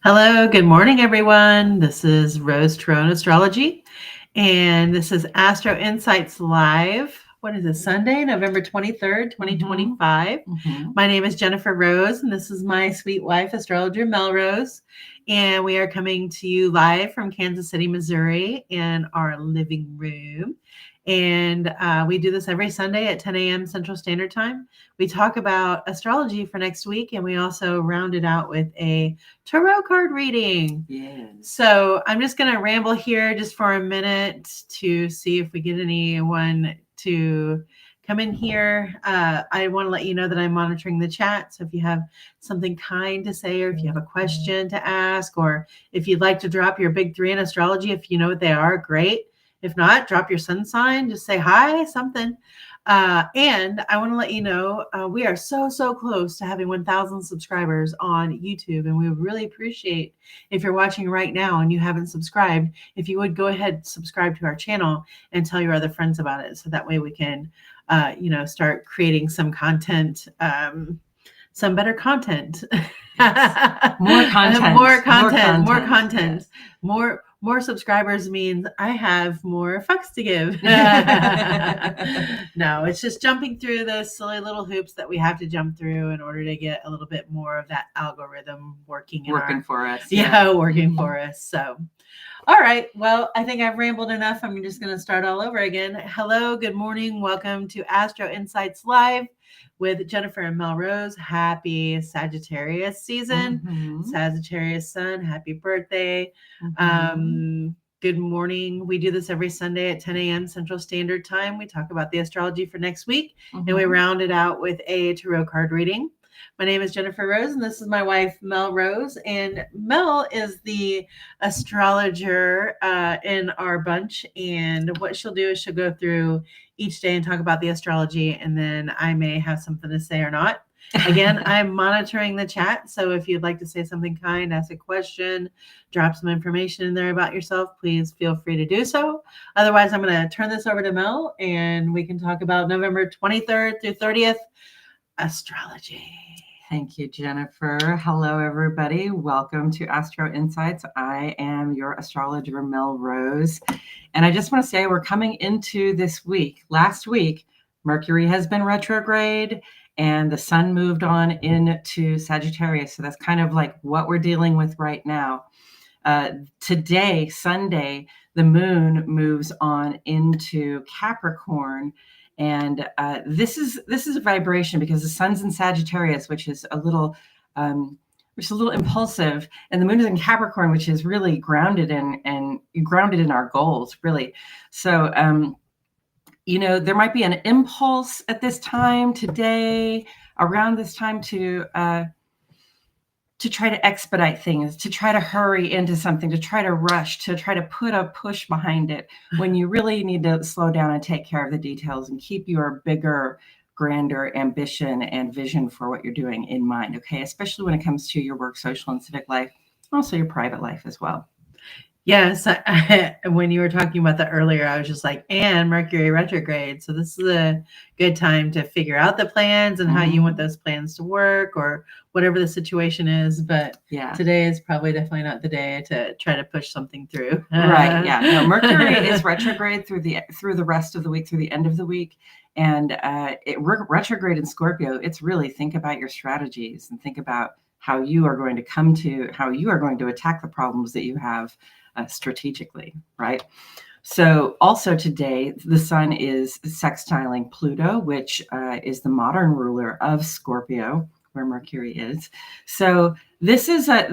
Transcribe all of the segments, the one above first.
Hello, good morning, everyone. This is Rose Tarot Astrology, and this is Astro Insights Live. What is it, Sunday, November 23rd, 2025. My name is Jennifer Rose, and this is my sweet wife, astrologer Melrose. And we are coming to you live from Kansas City, Missouri, in our living room. And we do this every Sunday at 10 a.m. Central Standard Time. We talk about astrology for next week, and we also round it out with a tarot card reading. Yes. So I'm just going to ramble here just for a minute to see if we get anyone to come in here. I want to let you know that I'm monitoring the chat. So if you have something kind to say, or if you have a question to ask, or if you'd like to drop your big three in astrology, if you know what they are, great. If not, drop your sun sign, just say hi, something. And I want to let you know, we are so close to having 1,000 subscribers on YouTube. And we would really appreciate if you're watching right now and you haven't subscribed, if you would go ahead, subscribe to our channel and tell your other friends about it. So that way we can, start creating some content, some better content. More content. More subscribers means I have more fucks to give. No, it's just jumping through those silly little hoops that we have to jump through in order to get a little bit more of that algorithm working for us. Yeah, working for us. So, all right. Well, I think I've rambled enough. I'm just going to start all over again. Hello, good morning. Welcome to Astro Insights Live with Jennifer and Melrose. Happy Sagittarius season. Sagittarius sun. Happy birthday. Good morning. We do this every Sunday at 10 a.m. Central Standard Time. We talk about the astrology for next week, and we round it out with a tarot card reading. My name is Jennifer Rose, and this is my wife, Mel Rose. And Mel is the astrologer in our bunch. And what she'll do is she'll go through each day and talk about the astrology, and then I may have something to say or not. Again, I'm monitoring the chat. So if you'd like to say something kind, ask a question, drop some information in there about yourself, please feel free to do so. Otherwise, I'm going to turn this over to Mel, and we can talk about November 23rd through 30th astrology. Thank you, Jennifer. Hello, everybody. Welcome to Astro Insights. I am your astrologer, Mel Rose. And I just want to say we're coming into this week. Last week, Mercury has been retrograde and the sun moved on into Sagittarius. So that's kind of like what we're dealing with right now. Today, Sunday, the moon moves on into Capricorn. And this is a vibration because the sun's in Sagittarius, which is a little impulsive, and the moon is in Capricorn, which is really grounded in our goals, really. So, there might be an impulse at this time today, around this time, to try to expedite things, to try to hurry into something, to try to rush, to try to put a push behind it, when you really need to slow down and take care of the details and keep your bigger, grander ambition and vision for what you're doing in mind, okay? Especially when it comes to your work, social, and civic life, also your private life as well. Yes, when you were talking about that earlier, I was just like, and Mercury retrograde. So this is a good time to figure out the plans and how you want those plans to work, or whatever the situation is. But yeah, today is probably definitely not the day to try to push something through. Right. Yeah. No, Mercury is retrograde through the rest of the week, through the end of the week. And retrograde in Scorpio, it's really think about your strategies and think about how you are going to attack the problems that you have strategically, right? So also today, the sun is sextiling Pluto, which is the modern ruler of Scorpio, where Mercury is. So this has a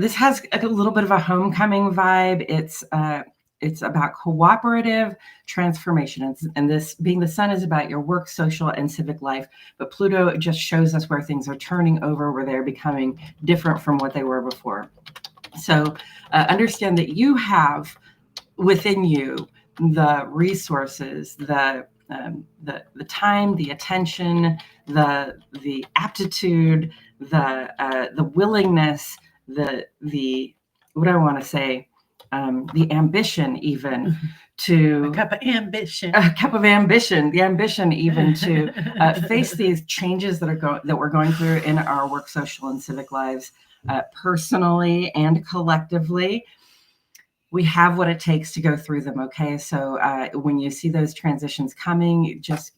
little bit of a homecoming vibe. It's about cooperative transformation. And this being the sun is about your work, social, and civic life. But Pluto just shows us where things are turning over, where they're becoming different from what they were before. So understand that you have within you the resources, the time, the attention, the aptitude, the willingness, what do I want to say? the ambition even to a cup of ambition, the ambition even to face these changes that we're going through in our work, social, and civic lives, personally and collectively. We have what it takes to go through them. Okay. So when you see those transitions coming, just,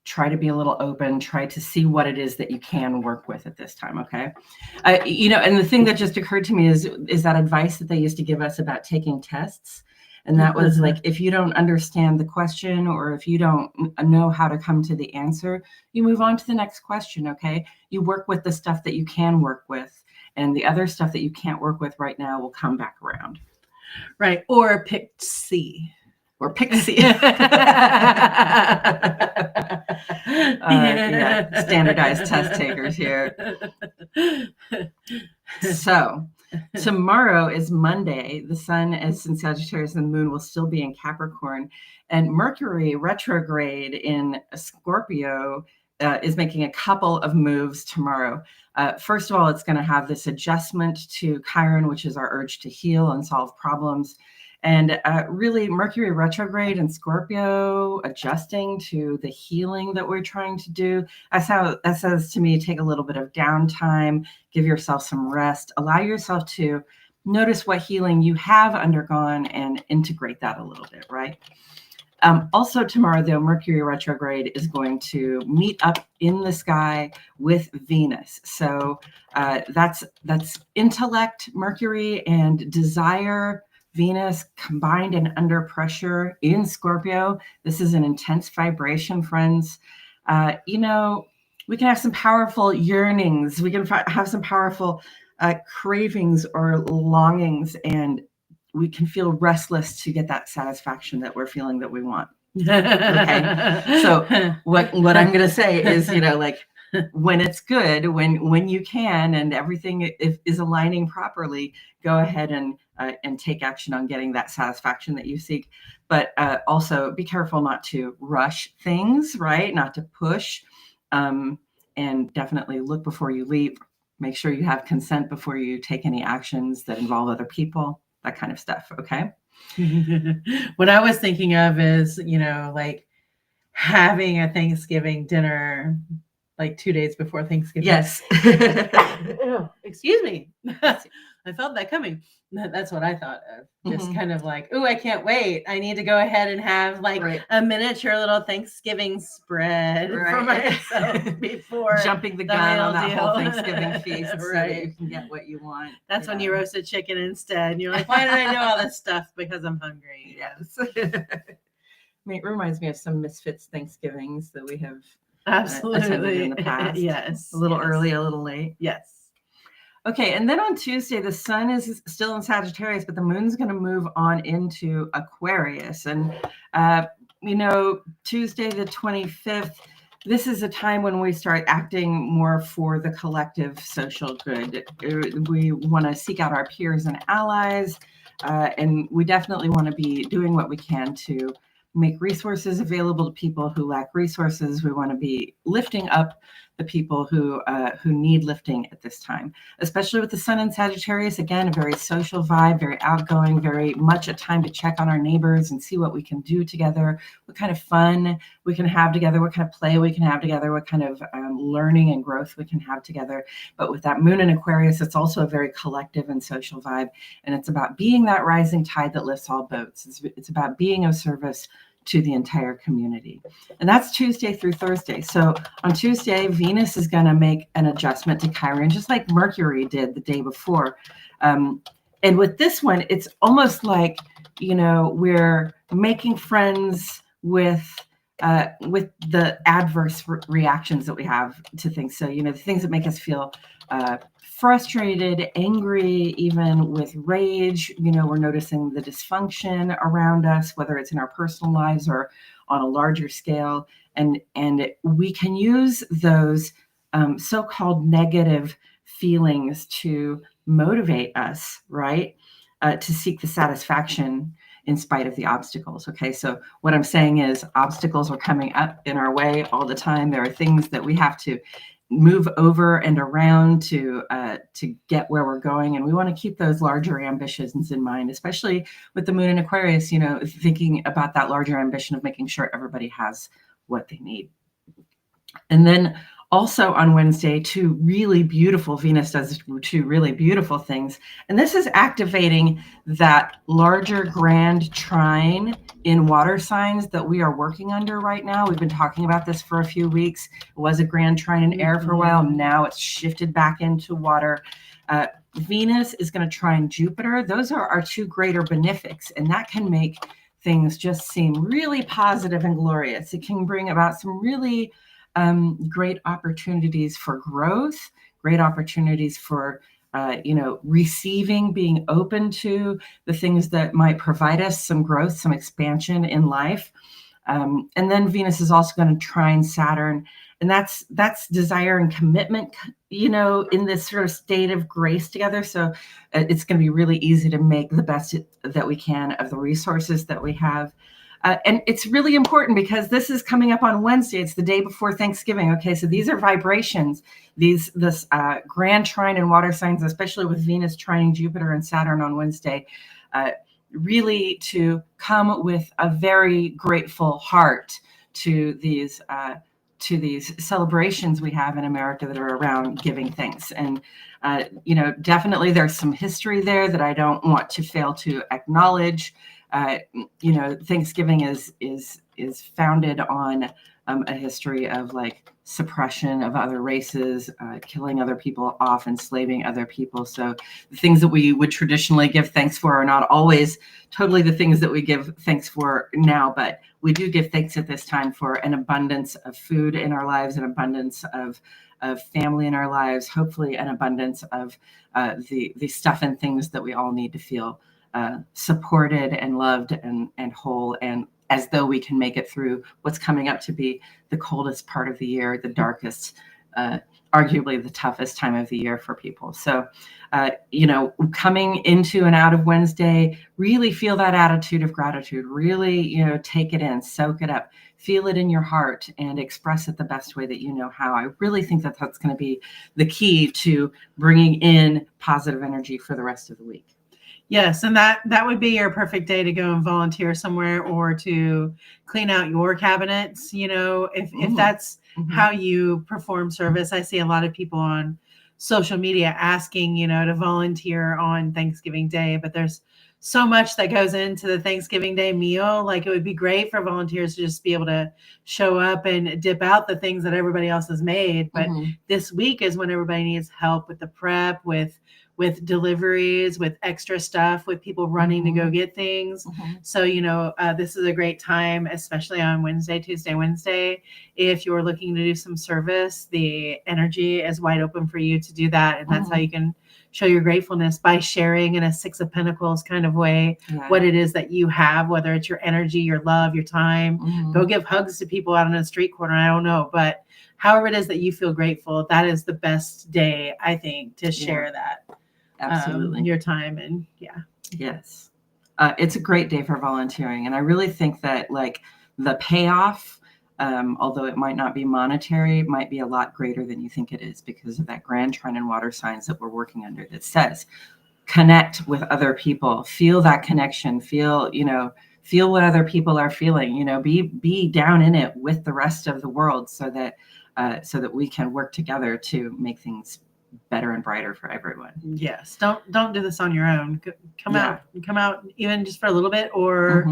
try to be a little open, try to see what it is that you can work with at this time. Okay. And the thing that just occurred to me is that advice that they used to give us about taking tests. And that was like, if you don't understand the question, or if you don't know how to come to the answer, you move on to the next question. Okay. You work with the stuff that you can work with, and the other stuff that you can't work with right now will come back around. Right. Or pick C. Or pixie. Standardized test takers here. So tomorrow is Monday. The sun is in Sagittarius and the moon will still be in Capricorn. And Mercury retrograde in Scorpio is making a couple of moves tomorrow. First of all, it's going to have this adjustment to Chiron, which is our urge to heal and solve problems. And really, Mercury retrograde in Scorpio, adjusting to the healing that we're trying to do. That says to me, take a little bit of downtime, give yourself some rest, allow yourself to notice what healing you have undergone and integrate that a little bit, right? Also tomorrow, though, Mercury retrograde is going to meet up in the sky with Venus. So that's intellect, Mercury, and desire, Venus combined and under pressure in Scorpio. This is an intense vibration, friends. We can have some powerful yearnings. We can have some powerful cravings or longings, and we can feel restless to get that satisfaction that we're feeling that we want. Okay. So what I'm going to say is, when it's good, when you can, and everything is aligning properly, go ahead and take action on getting that satisfaction that you seek. But also be careful not to rush things, right? Not to push, and definitely look before you leap. Make sure you have consent before you take any actions that involve other people, that kind of stuff. Okay. What I was thinking of is, having a Thanksgiving dinner like 2 days before Thanksgiving. Yes. Excuse me. I felt that coming. That's what I thought of. Just kind of like, I can't wait. I need to go ahead and have a miniature little Thanksgiving spread for myself before jumping the gun on that whole Thanksgiving feast, so that you can get what you want. That's when you roasted chicken instead. And you're like, why did I do all this stuff? Because I'm hungry. Yes. It reminds me of some Misfits Thanksgivings that we have absolutely in the past. Yes. A little early, a little late. Yes. Okay, and then on Tuesday, the sun is still in Sagittarius, but the moon's going to move on into Aquarius. And, Tuesday the 25th, this is a time when we start acting more for the collective social good. We want to seek out our peers and allies, and we definitely want to be doing what we can to make resources available to people who lack resources. We want to be lifting up the people who need lifting at this time, especially with the sun in Sagittarius. Again, a very social vibe, very outgoing, very much a time to check on our neighbors and see what we can do together, what kind of fun we can have together, what kind of play we can have together, what kind of learning and growth we can have together. But with that moon in Aquarius, it's also a very collective and social vibe. And it's about being that rising tide that lifts all boats. It's about being of service to the entire community. And that's Tuesday through Thursday. So on Tuesday, Venus is going to make an adjustment to Chiron, just like Mercury did the day before. And with this one, it's almost like, we're making friends with the adverse reactions that we have to things. So, the things that make us feel frustrated, angry, even with rage, we're noticing the dysfunction around us, whether it's in our personal lives or on a larger scale. And we can use those so-called negative feelings to motivate us, right? To seek the satisfaction in spite of the obstacles. Okay, so what I'm saying is obstacles are coming up in our way all the time. There are things that we have to move over and around to get where we're going. And we want to keep those larger ambitions in mind, especially with the moon in Aquarius, thinking about that larger ambition of making sure everybody has what they need. And then also on Wednesday, Venus does two really beautiful things. And this is activating that larger grand trine in water signs that we are working under right now. We've been talking about this for a few weeks. It was a grand trine in air for a while. Now it's shifted back into water. Venus is going to trine Jupiter. Those are our two greater benefics, and that can make things just seem really positive and glorious. It can bring about some really great opportunities for growth, great opportunities for receiving, being open to the things that might provide us some growth, some expansion in life. And then Venus is also going to trine Saturn, and that's desire and commitment, in this sort of state of grace together. So it's going to be really easy to make the best that we can of the resources that we have. And it's really important because this is coming up on Wednesday. It's the day before Thanksgiving. Okay, so these are vibrations. This grand trine in water signs, especially with Venus trining Jupiter and Saturn on Wednesday, really to come with a very grateful heart to these celebrations we have in America that are around giving thanks. And definitely there's some history there that I don't want to fail to acknowledge. Thanksgiving is founded on a history of like suppression of other races, killing other people off, enslaving other people. So the things that we would traditionally give thanks for are not always totally the things that we give thanks for now, but we do give thanks at this time for an abundance of food in our lives, an abundance of family in our lives, hopefully an abundance of the stuff and things that we all need to feel supported and loved and whole, and as though we can make it through what's coming up to be the coldest part of the year, the darkest, arguably the toughest time of the year for people. So, coming into and out of Wednesday, really feel that attitude of gratitude, really, take it in, soak it up, feel it in your heart and express it the best way that you know how. I really think that that's going to be the key to bringing in positive energy for the rest of the week. Yes, and that would be your perfect day to go and volunteer somewhere or to clean out your cabinets. If that's how you perform service. I see a lot of people on social media asking, to volunteer on Thanksgiving Day, but there's so much that goes into the Thanksgiving Day meal. Like, it would be great for volunteers to just be able to show up and dip out the things that everybody else has made. But this week is when everybody needs help with the prep, with deliveries, with extra stuff, with people running to go get things. So, this is a great time, especially on Wednesday, Tuesday, Wednesday. If you're looking to do some service, the energy is wide open for you to do that. And that's how you can show your gratefulness, by sharing in a Six of Pentacles kind of way what it is that you have, whether it's your energy, your love, your time. Go give hugs to people out on a street corner. I don't know, but however it is that you feel grateful, that is the best day, I think, to share that. Absolutely. Your time. And yes, it's a great day for volunteering, and I really think that like the payoff, although it might not be monetary, might be a lot greater than you think it is, because of that grand trine and water signs that we're working under that says connect with other people, feel that connection, feel what other people are feeling, be down in it with the rest of the world, so that we can work together to make things better and brighter for everyone. Yes. Don't do this on your own. Come out even just for a little bit, or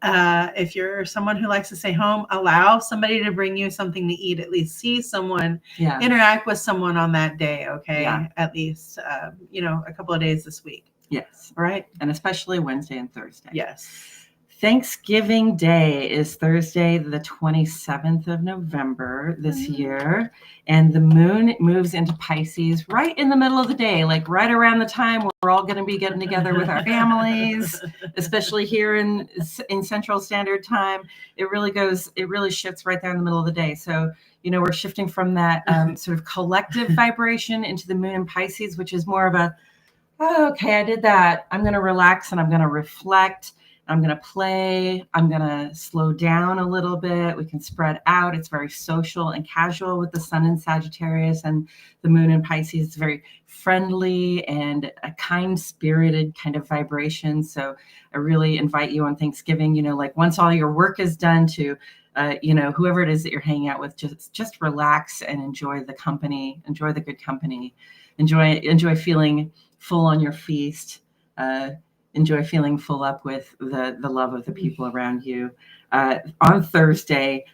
if you're someone who likes to stay home, allow somebody to bring you something to eat. At least see someone, interact with someone on that day. Okay. At least, a couple of days this week. Yes. Right. And especially Wednesday and Thursday. Yes. Thanksgiving Day is Thursday, the 27th of November this year, and the moon moves into Pisces right in the middle of the day, like right around the time we're all going to be getting together with our families, especially here in Central Standard Time. It really shifts right there in the middle of the day. So, we're shifting from that sort of collective vibration into the moon in Pisces, which is more of a, oh, okay, I did that. I'm going to relax and I'm going to reflect. I'm going to play. I'm going to slow down a little bit. We can spread out. It's very social and casual with the sun in Sagittarius and the moon in Pisces. It's very friendly and a kind-spirited kind of vibration. So I really invite you on Thanksgiving, like once all your work is done, to whoever it is that you're hanging out with, just relax and enjoy the company, enjoy the good company, enjoy feeling full on your feast, enjoy feeling full up with the love of the people around you. On Thursday,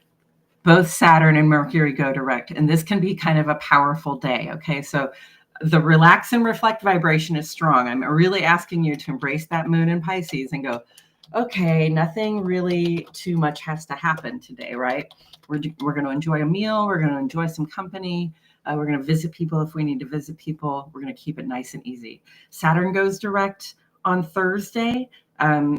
both Saturn and Mercury go direct, and this can be kind of a powerful day. Okay, so the relax and reflect vibration is strong. I'm really asking you to embrace that moon in Pisces and go, okay, nothing really too much has to happen today, right? We're going to enjoy a meal. We're going to enjoy some company. We're going to visit people if we need to visit people. We're going to keep it nice and easy. Saturn goes direct on Thursday,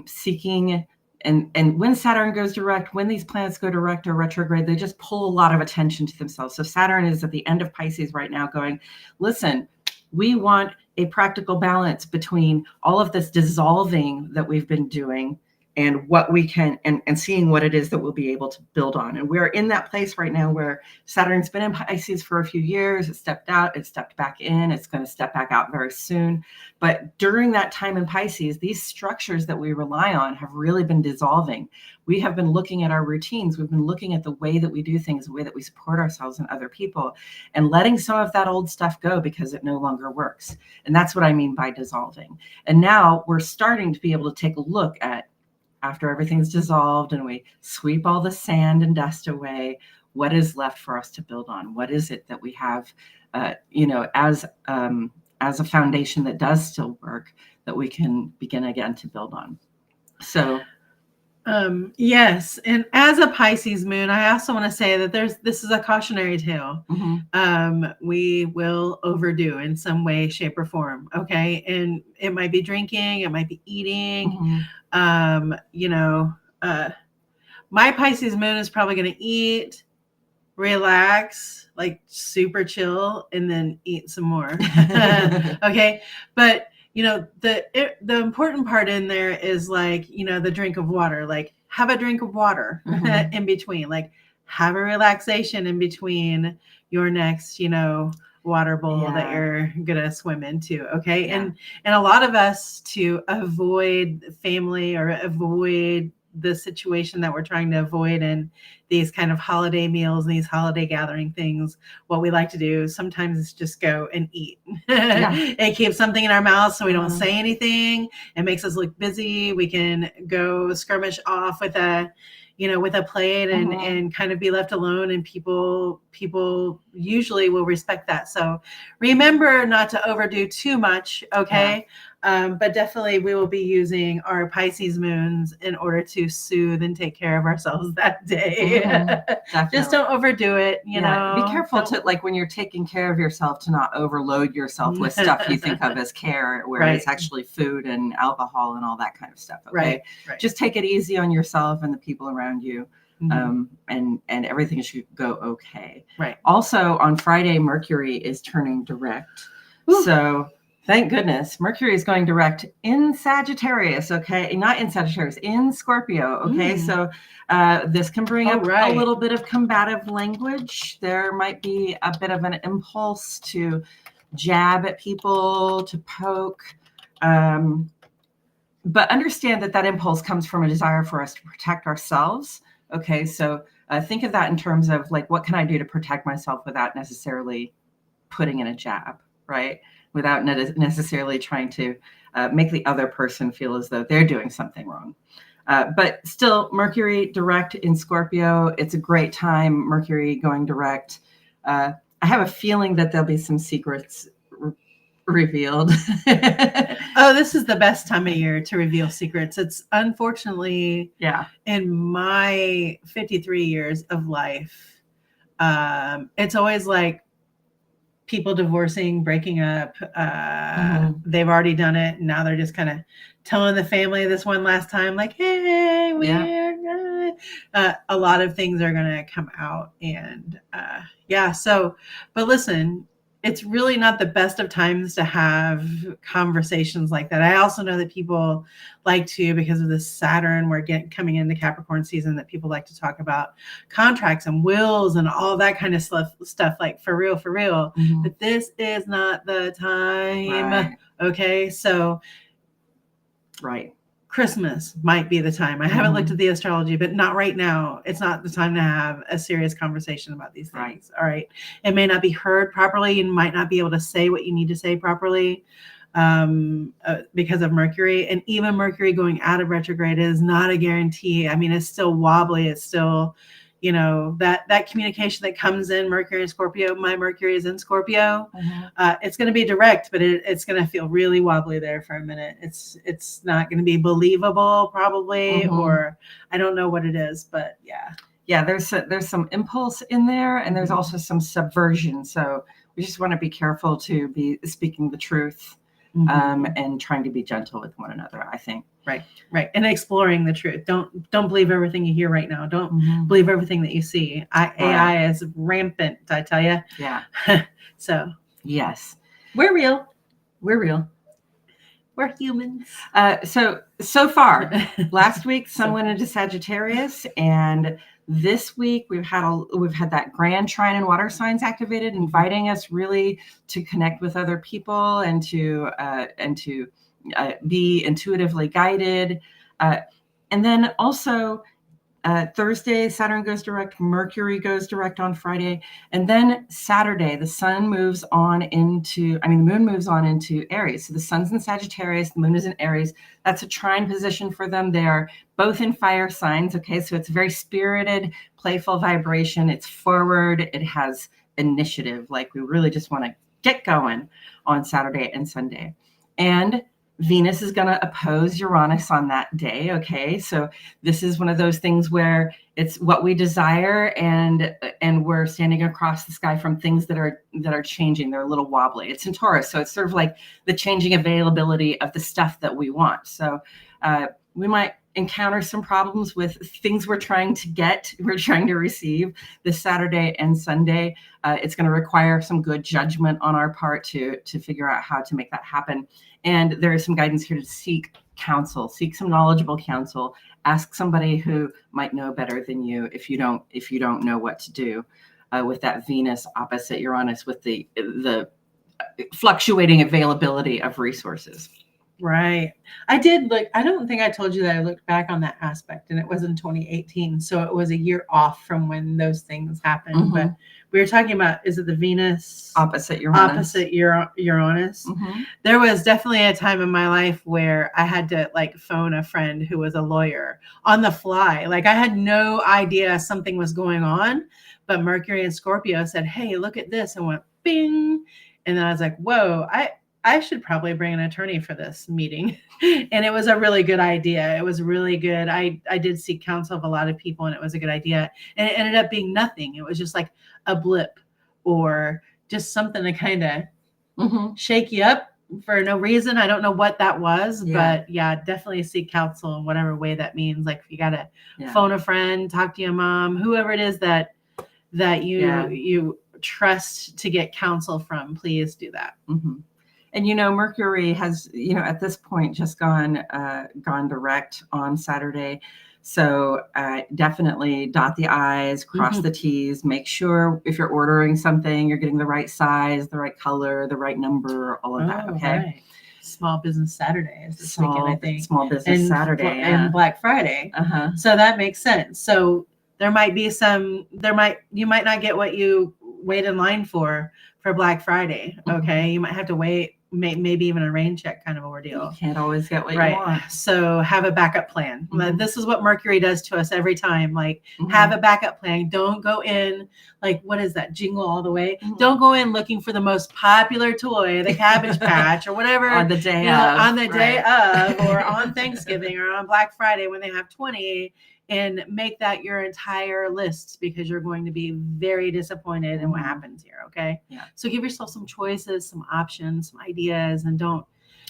seeking, and when Saturn goes direct, when these planets go direct or retrograde, they just pull a lot of attention to themselves. So Saturn is at the end of Pisces right now going, listen, we want a practical balance between all of this dissolving that we've been doing and what we can, and seeing what it is that we'll be able to build on. And we're in that place right now where Saturn's been in Pisces for a few years. It stepped out, it stepped back in, it's going to step back out very soon. But during that time in Pisces, these structures that we rely on have really been dissolving. We have been looking at our routines. We've been looking at the way that we do things, the way that we support ourselves and other people, and letting some of that old stuff go because it no longer works. And that's what I mean by dissolving. And now we're starting to be able to take a look at, after everything's dissolved and we sweep all the sand and dust away, what is left for us to build on? What is it that we have, as a foundation that does still work, that we can begin again to build on? So, yes. And as a Pisces moon, I also want to say that this is a cautionary tale. We will overdo in some way, shape, or form. Okay. And it might be drinking, it might be eating. My Pisces moon is probably going to eat, relax, like super chill, and then eat some more. Okay. But the important part in there is like, the drink of water, like have a drink of water in between, like have a relaxation in between your next, water bowl that you're gonna swim into. Okay. And a lot of us, to avoid family or avoid the situation that we're trying to avoid in these kind of holiday meals and these holiday gathering things, what we like to do sometimes is just go and eat. It keeps something in our mouth so we don't say anything. It makes us look busy. We can go skirmish off with a plate and kind of be left alone, and people usually will respect that. So remember not to overdo too much. Okay. But definitely we will be using our Pisces moons in order to soothe and take care of ourselves that day. Just don't overdo it. You know, be careful to, like, when you're taking care of yourself, to not overload yourself with stuff you think of as care, where it's actually food and alcohol and all that kind of stuff. Okay. Right. Just take it easy on yourself and the people around you. And everything should go okay. Right. Also on Friday, Mercury is turning direct. Ooh. So thank goodness Mercury is going direct in Sagittarius. Okay. Not in Sagittarius, in Scorpio. Okay. So this can bring up a little bit of combative language. There might be a bit of an impulse to jab at people, to poke. But understand that impulse comes from a desire for us to protect ourselves. Okay, so think of that in terms of, like, what can I do to protect myself without necessarily putting in a jab, right? Without necessarily trying to make the other person feel as though they're doing something wrong. But still, Mercury direct in Scorpio, it's a great time, Mercury going direct. I have a feeling that there'll be some secrets revealed. Oh, this is the best time of year to reveal secrets. It's unfortunately, in my 53 years of life, it's always like people divorcing, breaking up. They've already done it. And now they're just kind of telling the family this one last time, like, hey, we're good. A lot of things are going to come out. And so, but listen, it's really not the best of times to have conversations like that. I also know that people like to, because of this Saturn, we're coming into Capricorn season, that people like to talk about contracts and wills and all that kind of stuff, like for real. Mhm. But this is not the time. Right. Okay. So Right. Christmas might be the time. I haven't looked at the astrology, but not right now. It's not the time to have a serious conversation about these things. Right. All right. It may not be heard properly. You might not be able to say what you need to say properly because of Mercury. And even Mercury going out of retrograde is not a guarantee. I mean, it's still wobbly. It's still, you know, that communication that comes in Mercury and Scorpio. My Mercury is in Scorpio. It's going to be direct, but it's going to feel really wobbly there for a minute. It's not going to be believable probably, or I don't know what it is, but yeah. There's some impulse in there, and there's also some subversion. So we just want to be careful to be speaking the truth and trying to be gentle with one another, I think. Right. And exploring the truth. Don't believe everything you hear right now. Don't believe everything that you see. AI is rampant, I tell you. Yeah. So yes, we're real. we're humans. So far, last week Sun went into Sagittarius, and this week we've had that grand trine and water signs activated, inviting us really to connect with other people and to be intuitively guided. And then also Thursday, Saturn goes direct, Mercury goes direct on Friday. And then Saturday, the moon moves on into Aries. So the sun's in Sagittarius, the moon is in Aries. That's a trine position for them. They are both in fire signs. Okay. So it's a very spirited, playful vibration. It's forward. It has initiative. Like we really just want to get going on Saturday and Sunday. And Venus is going to oppose Uranus on that day. Okay. So this is one of those things where it's what we desire, and we're standing across the sky from things that are changing. They're a little wobbly. It's in Taurus. So it's sort of like the changing availability of the stuff that we want. So we might encounter some problems with things we're trying to receive this Saturday and Sunday. It's going to require some good judgment on our part to figure out how to make that happen. And there is some guidance here to seek counsel, seek some knowledgeable counsel, ask somebody who might know better than you if you don't know what to do with that Venus opposite Uranus, with the fluctuating availability of resources. Right. I did look. I don't think I told you that I looked back on that aspect, and it was in 2018. So it was a year off from when those things happened. But we were talking about, is it the Venus opposite Uranus? Opposite Uranus. There was definitely a time in my life where I had to phone a friend who was a lawyer on the fly. Like I had no idea something was going on, but Mercury and Scorpio said, "Hey, look at this," and went bing. And then I was like, whoa, I should probably bring an attorney for this meeting. And it was a really good idea. It was really good. I did seek counsel of a lot of people, and it was a good idea. And it ended up being nothing. It was just like a blip or just something to kind of shake you up for no reason. I don't know what that was, but definitely seek counsel in whatever way that means. Like if you got to phone a friend, talk to your mom, whoever it is that you trust to get counsel from, please do that. And, Mercury has, at this point just gone direct on Saturday. So definitely dot the I's, cross the T's, make sure if you're ordering something, you're getting the right size, the right color, the right number, all of that. Okay. Right. Small Business Saturday is this weekend, I think. Small Business Saturday. And Black Friday. So that makes sense. So there might be you might not get what you wait in line for Black Friday. Okay. You might have to wait, maybe even a rain check kind of ordeal. You can't always get what you want. So have a backup plan. This is what Mercury does to us every time. Like have a backup plan. Don't go in what is that? Jingle All the Way. Don't go in looking for the most popular toy, the Cabbage Patch or whatever. On the day of, or on Thanksgiving or on Black Friday when they have 20. And make that your entire list, because you're going to be very disappointed in what happens here. Okay. Yeah. So give yourself some choices, some options, some ideas, and don't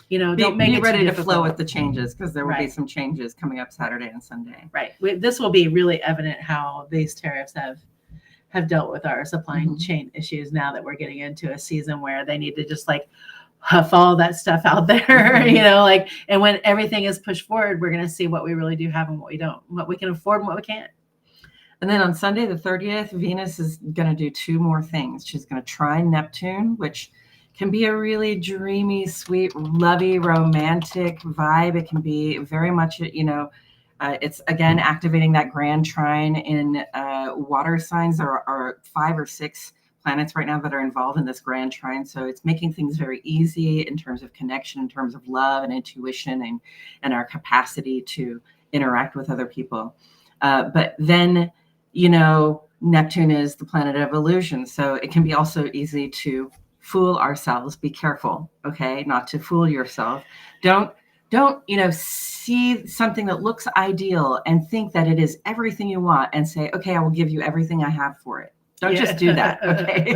make it it ready too to difficult. flow with the changes, because there will be some changes coming up Saturday and Sunday. Right. This will be really evident how these tariffs have have dealt with our supply Mhm. chain issues now that we're getting into a season where they need to just like huff all that stuff out there, Mhm. like, and when everything is pushed forward, we're going to see what we really do have and what we don't, what we can afford and what we can't. And then on Sunday, the 30th, Venus is going to do two more things. She's going to trine Neptune, which can be a really dreamy, sweet, lovey, romantic vibe. It can be very much, it's again activating that grand trine in water signs. There are 5 or 6 planets right now that are involved in this grand trine. So it's making things very easy in terms of connection, in terms of love and intuition and our capacity to interact with other people. But then, Neptune is the planet of illusion. So it can be also easy to fool ourselves. Be careful, okay? Not to fool yourself. Don't, see something that looks ideal and think that it is everything you want and say, okay, I will give you everything I have for it. Don't just do that, okay?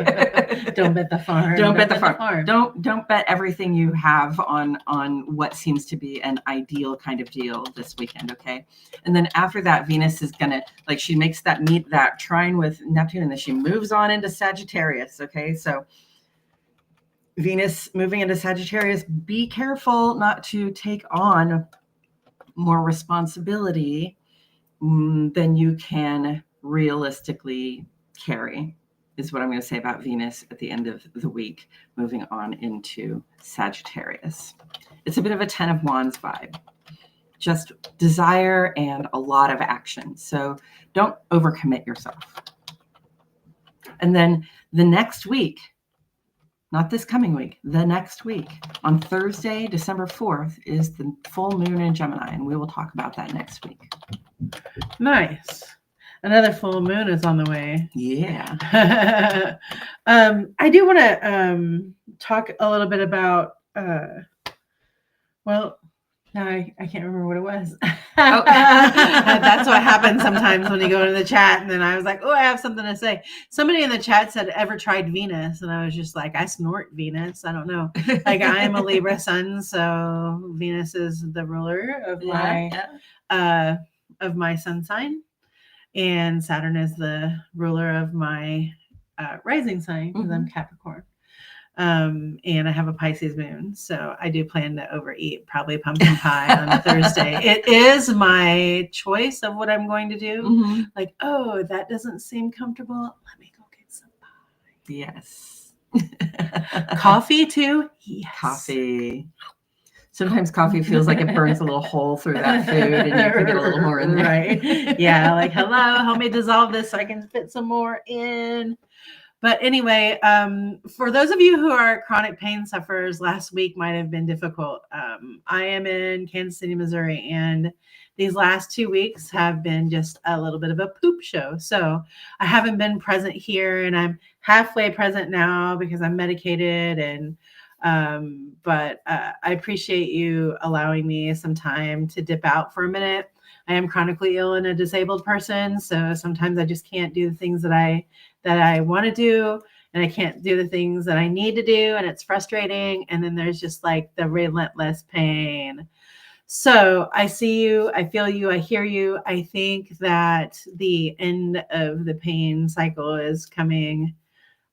Don't bet the farm. Don't bet the farm. Don't bet everything you have on what seems to be an ideal kind of deal this weekend, okay? And then after that, Venus is gonna, like, she makes that trine with Neptune, and then she moves on into Sagittarius, okay? So Venus moving into Sagittarius, be careful not to take on more responsibility than you can realistically carry, is what I'm going to say about Venus at the end of the week, moving on into Sagittarius. It's a bit of a 10 of Wands vibe, just desire and a lot of action. So don't overcommit yourself. And then the next week, not this coming week, the next week, on Thursday, December 4th, is the full moon in Gemini, and we will talk about that next week. Nice. Another full moon is on the way. Yeah. I do want to talk a little bit about, no, I can't remember what it was. Oh. That's what happens sometimes when you go into the chat. And then I was like, oh, I have something to say. Somebody in the chat said, ever tried Venus? And I was just like, I snort Venus. I don't know. Like, I am a Libra sun. So Venus is the ruler of my sun sign. And Saturn is the ruler of my rising sign because I'm Capricorn. And I have a Pisces moon. So I do plan to overeat probably pumpkin pie on Thursday. It is my choice of what I'm going to do. Like, oh, that doesn't seem comfortable. Let me go get some pie. Yes. Coffee too? Yes. Coffee. Sometimes coffee feels like it burns a little hole through that food and you can get a little more in there. Right. Yeah. Like, hello, help me dissolve this so I can fit some more in. But anyway, for those of you who are chronic pain sufferers, last week might have been difficult. I am in Kansas City, Missouri, and these last 2 weeks have been just a little bit of a poop show. So I haven't been present here, and I'm halfway present now because I'm medicated. And but I appreciate you allowing me some time to dip out for a minute. I am chronically ill and a disabled person, so sometimes I just can't do the things that I want to do, and I can't do the things that I need to do, and it's frustrating. And then there's just like the relentless pain. So I see you, I feel you, I hear you. I think that the end of the pain cycle is coming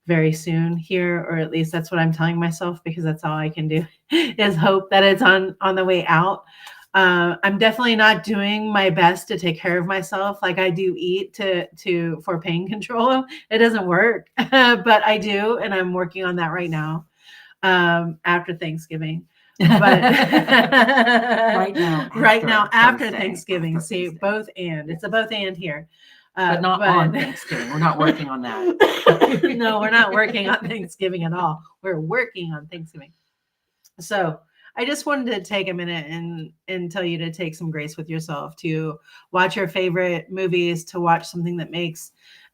very soon here, or at least that's what I'm telling myself, because that's all I can do is hope that it's on the way out. I'm definitely not doing my best to take care of myself. Like, I do eat for pain control. It doesn't work, but I do. And I'm working on that right now, after Thanksgiving. But right now, after Thanksgiving. See, both and. It's a both and here. But not on Thanksgiving. We're not working on that. No, we're not working on Thanksgiving at all. We're working on Thanksgiving. So I just wanted to take a minute and tell you to take some grace with yourself, to watch your favorite movies, to watch something that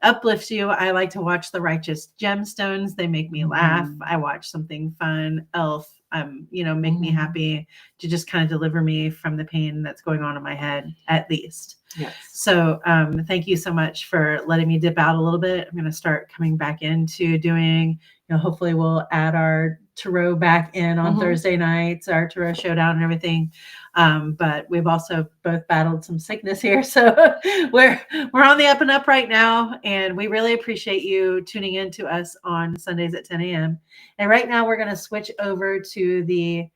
uplifts you. I like to watch The Righteous Gemstones. They make me laugh. I watch something fun, Elf, make me happy, to just kind of deliver me from the pain that's going on in my head, at least. Yes. So thank you so much for letting me dip out a little bit. I'm going to start coming back into doing, hopefully we'll add our tarot back in on Mhm. Thursday nights, our tarot showdown and everything. But we've also both battled some sickness here. So we're on the up and up right now. And we really appreciate you tuning in to us on Sundays at 10 a.m. And right now we're going to switch over to the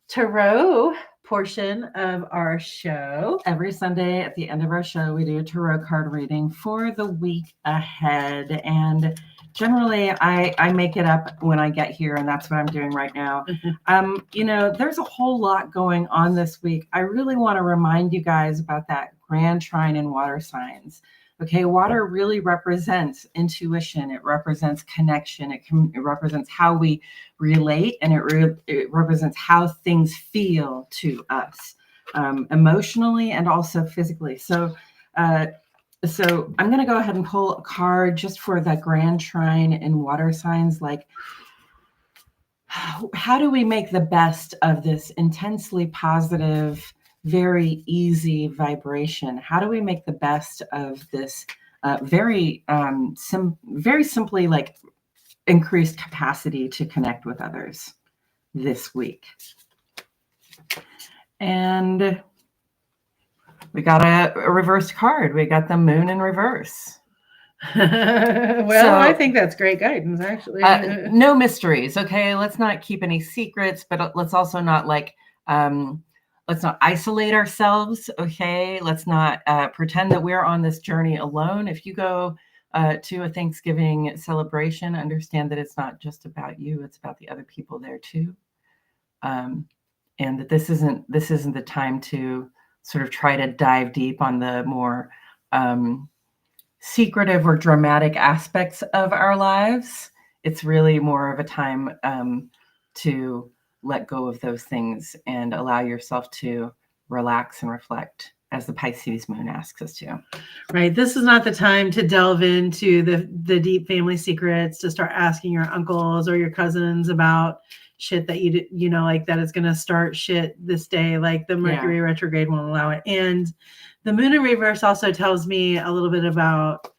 tarot portion of our show. Every Sunday at the end of our show, we do a tarot card reading for the week ahead. And generally, I make it up when I get here, and that's what I'm doing right now. There's a whole lot going on this week. I really want to remind you guys about that grand trine in water signs. Okay, water really represents intuition. It represents connection. It represents how we relate, and it represents how things feel to us, emotionally and also physically. So I'm going to go ahead and pull a card just for the grand trine in water signs. Like, how do we make the best of this intensely positive, very easy vibration? How do we make the best of this very simply, like, increased capacity to connect with others this week? And we got a reversed card. We got the moon in reverse. I think that's great guidance, actually. No mysteries. Okay, let's not keep any secrets, but let's also not let's not isolate ourselves. Okay, let's not pretend that we're on this journey alone. If you go to a Thanksgiving celebration, understand that it's not just about you; it's about the other people there too, and that this isn't the time to sort of try to dive deep on the more secretive or dramatic aspects of our lives. It's really more of a time to let go of those things and allow yourself to relax and reflect, as the Pisces moon asks us to. Right. This is not the time to delve into the deep family secrets, to start asking your uncles or your cousins about shit that like that is going to start shit this day. Like the Mercury retrograde won't allow it. And the moon in reverse also tells me a little bit about,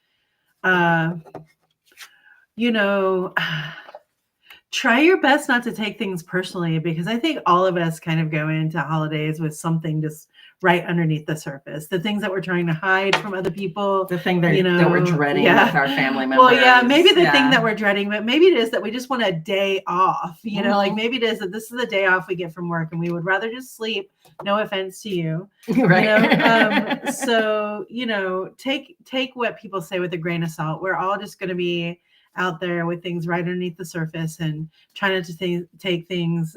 try your best not to take things personally, because I think all of us kind of go into holidays with something just right underneath the surface. The things that we're trying to hide from other people. The thing that, that we're dreading with our family members. Well, yeah, maybe the thing that we're dreading, but maybe it is that we just want a day off. Like maybe it is that this is the day off we get from work and we would rather just sleep. No offense to you. Right. So, take what people say with a grain of salt. We're all just going to be out there with things right underneath the surface and try not to take things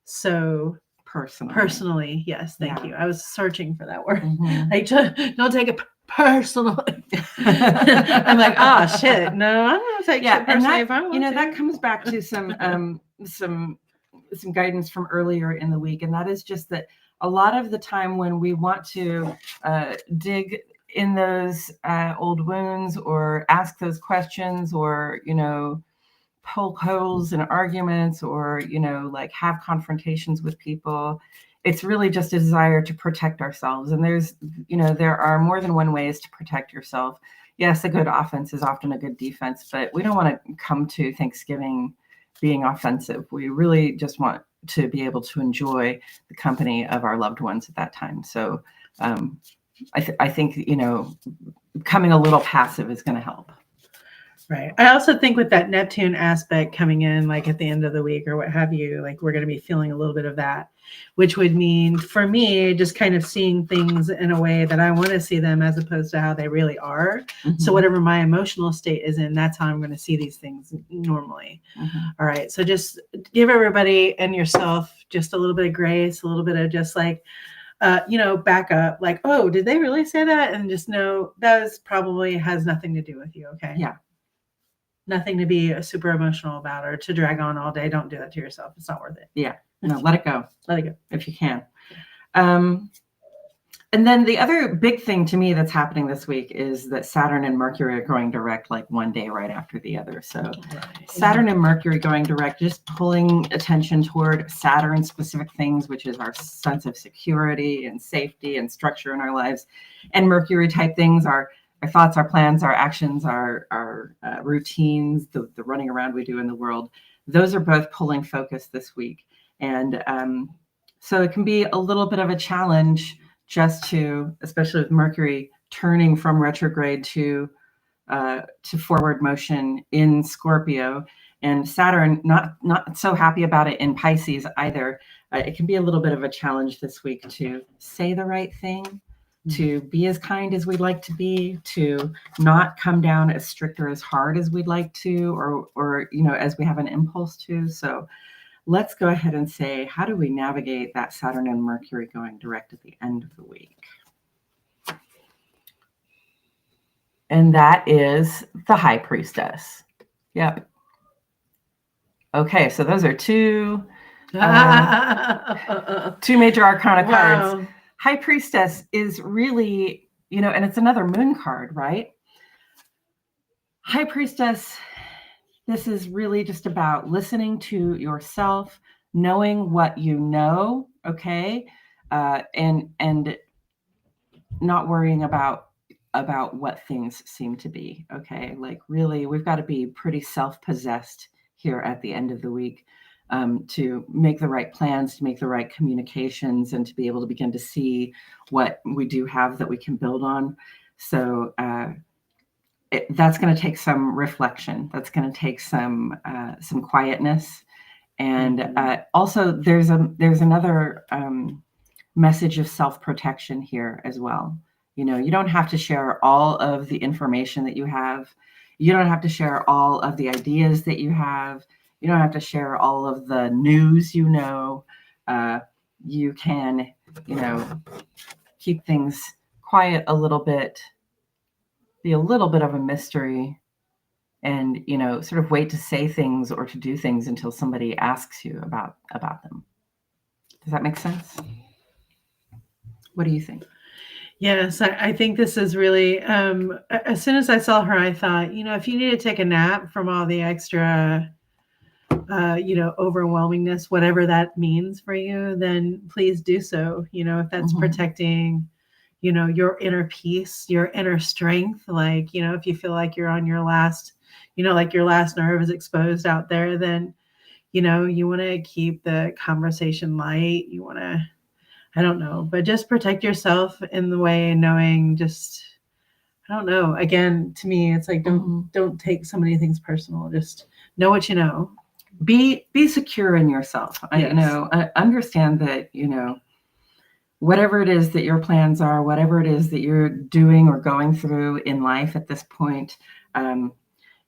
so personally. Yes, thank you. I was searching for that word. Like, don't take it personally. I'm like, oh shit, no, I'm gonna take it personally if I want to. That comes back to some guidance from earlier in the week, and that is just that a lot of the time when we want to dig in those old wounds or ask those questions or poke holes in arguments or like have confrontations with people, it's really just a desire to protect ourselves. And there's there are more than one ways to protect yourself. Yes, a good offense is often a good defense, but we don't want to come to Thanksgiving being offensive. We really just want to be able to enjoy the company of our loved ones at that time. So I think coming a little passive is going to help. Right. I also think with that Neptune aspect coming in, like at the end of the week or what have you, like we're going to be feeling a little bit of that, which would mean for me, just kind of seeing things in a way that I want to see them as opposed to how they really are. So whatever my emotional state is in, that's how I'm going to see these things normally. All right. So just give everybody and yourself just a little bit of grace, a little bit of just like, back up, like, oh, did they really say that? And just know that probably has nothing to do with you. Okay. Yeah. Nothing to be super emotional about or to drag on all day. Don't do that to yourself. It's not worth it. Yeah. No, let it go. Let it go. If you can. And then the other big thing to me that's happening this week is that Saturn and Mercury are going direct like one day right after the other. So Saturn and Mercury going direct, just pulling attention toward Saturn specific things, which is our sense of security and safety and structure in our lives. And Mercury type things are our thoughts, our plans, our actions, our routines, the running around we do in the world. those are both pulling focus this week. And so it can be a little bit of a challenge just to, especially with Mercury turning from retrograde to forward motion in Scorpio, and Saturn not so happy about it in Pisces either. It can be a little bit of a challenge this week to say the right thing, to be as kind as we'd like to be, to not come down as strict or as hard as we'd like to, or as we have an impulse to. So let's go ahead and say, how do we navigate that Saturn and Mercury going direct at the end of the week? And that is the High Priestess. Yep. Okay, so those are two major arcana cards. High Priestess is really, and it's another moon card, right? High Priestess, this is really just about listening to yourself, knowing what you know, okay? And not worrying about what things seem to be, okay? Like really, we've got to be pretty self-possessed here at the end of the week to make the right plans, to make the right communications, and to be able to begin to see what we do have that we can build on. So that's going to take some reflection. That's going to take some quietness, and also there's another message of self-protection here as well. You don't have to share all of the information that you have. You don't have to share all of the ideas that you have. You don't have to share all of the news you know. You can, keep things quiet a little bit, be a little bit of a mystery, and, sort of wait to say things or to do things until somebody asks you about them. Does that make sense? What do you think? Yes, I think this is really, as soon as I saw her, I thought, if you need to take a nap from all the extra, overwhelmingness, whatever that means for you, then please do so. If that's protecting, your inner peace, your inner strength, like, if you feel like you're on your last, like your last nerve is exposed out there, then, you want to keep the conversation light. You want to, I don't know, but just protect yourself in the way, knowing just, I don't know. Again, to me, it's like, don't take so many things personal. Just know what you know. Be secure in yourself. Yes. I understand that, whatever it is that your plans are, whatever it is that you're doing or going through in life at this point,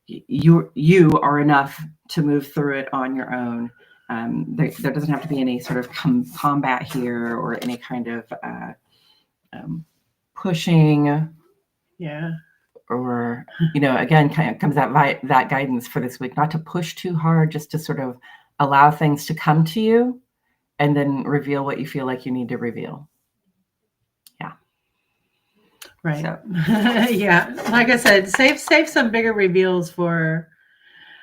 you are enough to move through it on your own. There doesn't have to be any sort of combat here or any kind of pushing. Yeah. Or, again, kind of comes that guidance for this week, not to push too hard, just to sort of allow things to come to you and then reveal what you feel like you need to reveal. Yeah. Right. So. Yeah. Like I said, save some bigger reveals for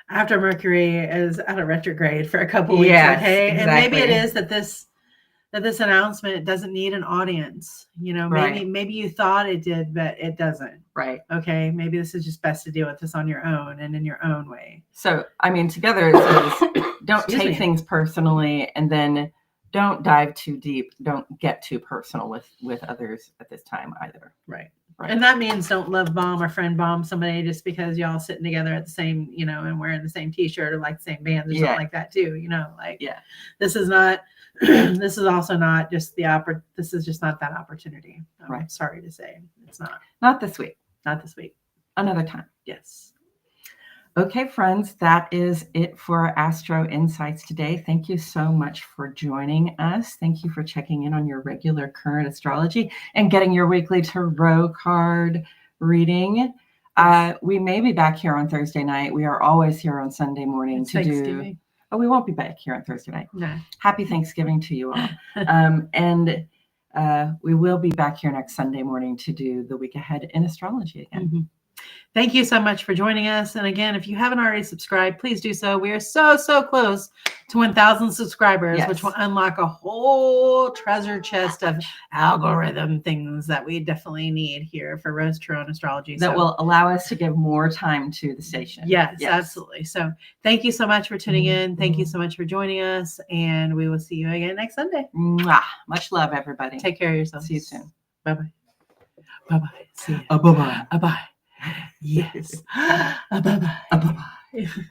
after Mercury is out of retrograde for a couple weeks. Yes, okay. Exactly. And maybe it is that this announcement doesn't need an audience. Maybe you thought it did, but it doesn't. Right. Okay. Maybe this is just best to deal with this on your own and in your own way. So, together it says, don't take things personally, and then don't dive too deep. Don't get too personal with others at this time either. Right. And that means don't love bomb or friend bomb somebody just because y'all sitting together at the same, and wearing the same t-shirt or like the same bands or something like that too. This is not, this is also not just this is just not that opportunity. I'm sorry to say. It's not. Not this week. Not this week. Another time. Yes. Okay, friends, that is it for Astro Insights today. Thank you so much for joining us. Thank you for checking in on your regular current astrology and getting your weekly tarot card reading. We may be back here on Thursday night. We are always here on Sunday morning to do. Oh, we won't be back here on Thursday night. No. Happy Thanksgiving to you all. And we will be back here next Sunday morning to do the week ahead in astrology again. Thank you so much for joining us. And again, if you haven't already subscribed, please do so. We are so, so close to 1,000 subscribers, which will unlock a whole treasure chest of algorithm things that we definitely need here for Rose Tarot and Astrology. That will allow us to give more time to the station. Yes, absolutely. So thank you so much for tuning in. Thank you so much for joining us. And we will see you again next Sunday. Mwah. Much love, everybody. Take care of yourself. See you soon. Bye-bye. Bye-bye. See you. Bye-bye. Bye-bye. Yes. Bye-bye. Bye-bye.